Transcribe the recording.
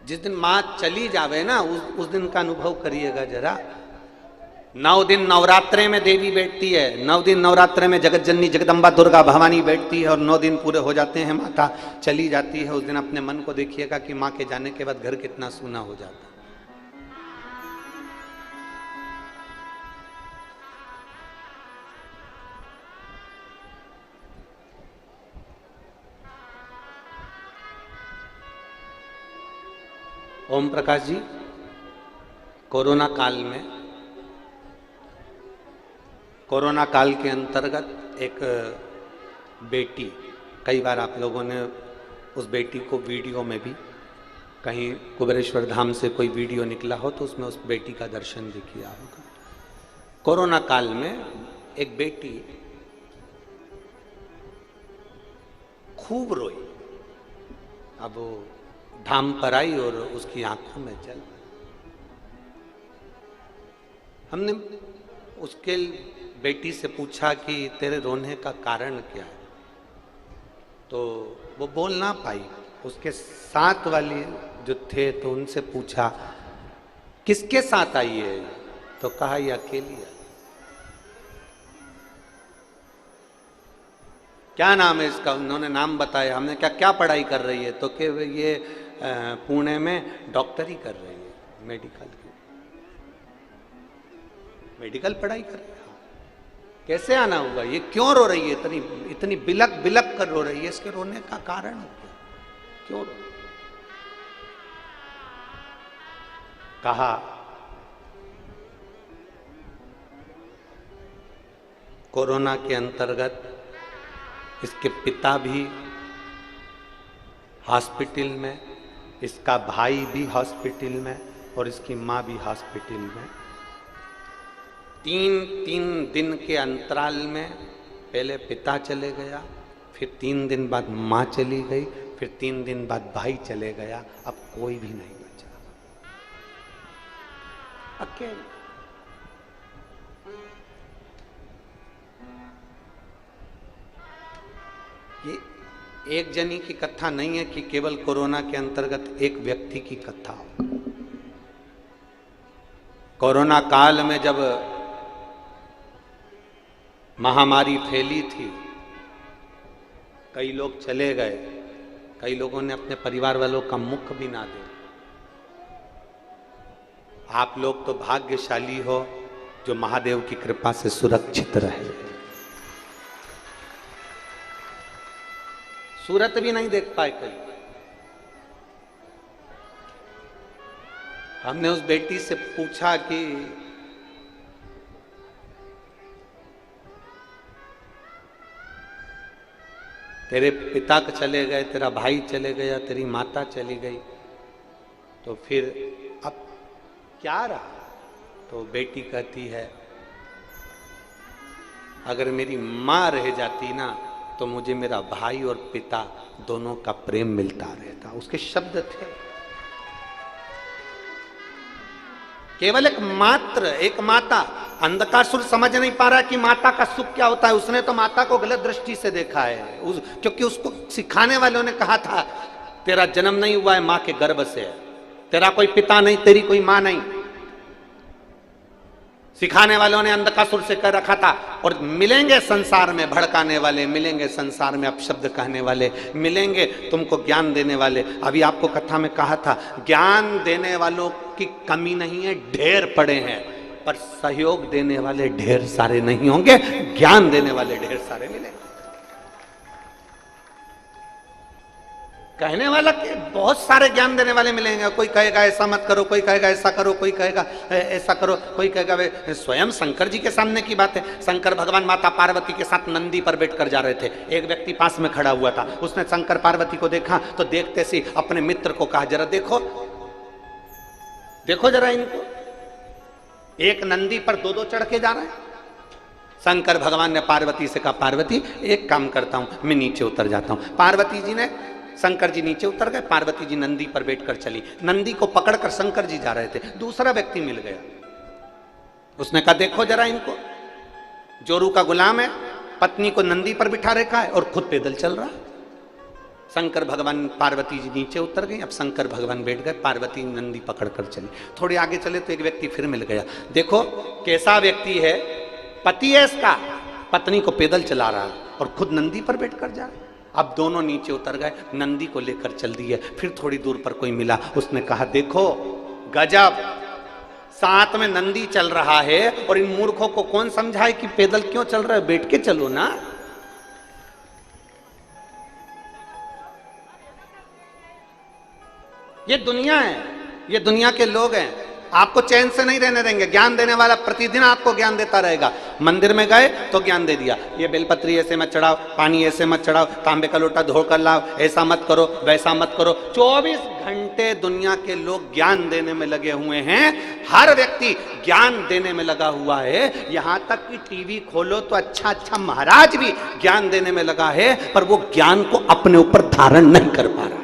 जिस दिन माँ चली जावे ना उस दिन का अनुभव करिएगा जरा। 9 दिन नवरात्रे में देवी बैठती है, 9 दिन नवरात्रे में जगत जननी जगदम्बा दुर्गा भवानी बैठती है, और 9 दिन पूरे हो जाते हैं माता चली जाती है। उस दिन अपने मन को देखिएगा कि माँ के जाने के बाद घर कितना सूना हो जाता है। ओम प्रकाश जी, कोरोना काल के अंतर्गत एक बेटी, कई बार आप लोगों ने उस बेटी को वीडियो में भी, कहीं कुबेरेश्वर धाम से कोई वीडियो निकला हो तो उसमें उस बेटी का दर्शन भी किया होगा। कोरोना काल में एक बेटी खूब रोई। अब वो धाम पर आई और उसकी आंखों में जल। हमने उसके बेटी से पूछा कि तेरे रोने का कारण क्या है, तो वो बोल ना पाई। उसके साथ वाली जो थे तो उनसे पूछा किसके साथ आई है, तो कहा ये अकेली है। क्या नाम है इसका, उन्होंने नाम बताया। हमने क्या पढ़ाई कर रही है, तो कि ये पुणे में डॉक्टरी कर रही है, मेडिकल पढ़ाई कर रही है। कैसे आना होगा, ये क्यों रो रही है, इतनी बिलक बिलक कर रो रही है, इसके रोने का कारण क्या, क्यों रो? कहा कोरोना के अंतर्गत इसके पिता भी हॉस्पिटल में, इसका भाई भी हॉस्पिटल में, और इसकी माँ भी हॉस्पिटल में। 3 दिन के अंतराल में पहले पिता चले गया, फिर 3 दिन बाद माँ चली गई, फिर 3 दिन बाद भाई चले गया। अब कोई भी नहीं बचा, अकेले। ये एक जनी की कथा नहीं है कि केवल कोरोना के अंतर्गत एक व्यक्ति की कथा हो। कोरोना काल में जब महामारी फैली थी, कई लोग चले गए, कई लोगों ने अपने परिवार वालों का मुख भी ना देखा। आप लोग तो भाग्यशाली हो जो महादेव की कृपा से सुरक्षित रहे। सूरत भी नहीं देख पाए कई। हमने उस बेटी से पूछा कि तेरे पिता चले गए, तेरा भाई चले गया, तेरी माता चली गई, तो फिर अब क्या रहा? तो बेटी कहती है अगर मेरी माँ रह जाती ना तो मुझे मेरा भाई और पिता दोनों का प्रेम मिलता रहता। उसके शब्द थे। केवल एक माता। अंधकासुर समझ नहीं पा रहा कि माता का सुख क्या होता है। उसने तो माता को गलत दृष्टि से देखा है, क्योंकि उसको सिखाने वालों ने कहा था तेरा जन्म नहीं हुआ है मां के गर्भ से, तेरा कोई पिता नहीं, तेरी कोई मां नहीं। सिखाने वालों ने अंधकासुर से कर रखा था। और मिलेंगे संसार में भड़काने वाले, मिलेंगे संसार में अपशब्द कहने वाले, मिलेंगे तुमको ज्ञान देने वाले। अभी आपको कथा में कहा था ज्ञान देने वालों की कमी नहीं है, ढेर पड़े हैं, पर सहयोग देने वाले ढेर सारे नहीं होंगे, ज्ञान देने वाले ढेर सारे मिलेंगे। कहने वाला के बहुत सारे ज्ञान देने वाले मिलेंगे। कोई कहेगा ऐसा मत करो, कोई कहेगा ऐसा करो, कोई कहेगा ऐसा करो, कोई कहेगा वे स्वयं शंकर जी के सामने की बात है। शंकर भगवान माता पार्वती के साथ नंदी पर बैठकर जा रहे थे। एक व्यक्ति पास में खड़ा हुआ था, उसने शंकर पार्वती को देखा तो देखते से अपने मित्र को कहा जरा देखो देखो जरा इनको, एक नंदी पर 2-2 चढ़ के जा रहे हैं। शंकर भगवान ने पार्वती से कहा पार्वती एक काम करता हूं, मैं नीचे उतर जाता हूं। पार्वती जी ने, शंकर जी नीचे उतर गए, पार्वती जी नंदी पर बैठकर चली। नंदी को पकड़कर शंकर जी जा रहे थे, दूसरा व्यक्ति मिल गया। उसने कहा देखो जरा इनको, जोरू का गुलाम है, पत्नी को नंदी पर बिठा रखा है और खुद पैदल चल रहा है। शंकर भगवान, पार्वती जी नीचे उतर गई, अब शंकर भगवान बैठ गए, पार्वती नंदी पकड़कर चली। थोड़े आगे चले तो एक व्यक्ति फिर मिल गया। देखो कैसा व्यक्ति है, पति है इसका, पत्नी को पैदल चला रहा है और खुद नंदी पर बैठकर जा रहा है। अब दोनों नीचे उतर गए, नंदी को लेकर चल दिए। फिर थोड़ी दूर पर कोई मिला, उसने कहा देखो गजब, साथ में नंदी चल रहा है और इन मूर्खों को कौन समझाए कि पैदल क्यों चल रहा है, बैठ के चलो ना। ये दुनिया है, ये दुनिया के लोग हैं, आपको चैन से नहीं रहने देंगे। ज्ञान देने वाला प्रतिदिन आपको ज्ञान देता रहेगा। मंदिर में गए तो ज्ञान दे दिया, ये बेलपत्री ऐसे मत चढ़ाओ, पानी ऐसे मत चढ़ाओ, तांबे का लोटा धोकर लाओ, ऐसा मत करो, वैसा मत करो। 24 घंटे दुनिया के लोग ज्ञान देने में लगे हुए हैं। हर व्यक्ति ज्ञान देने में लगा हुआ है। यहां तक कि टीवी खोलो तो अच्छा अच्छा महाराज भी ज्ञान देने में लगा है, पर वो ज्ञान को अपने ऊपर धारण नहीं कर पा रहा।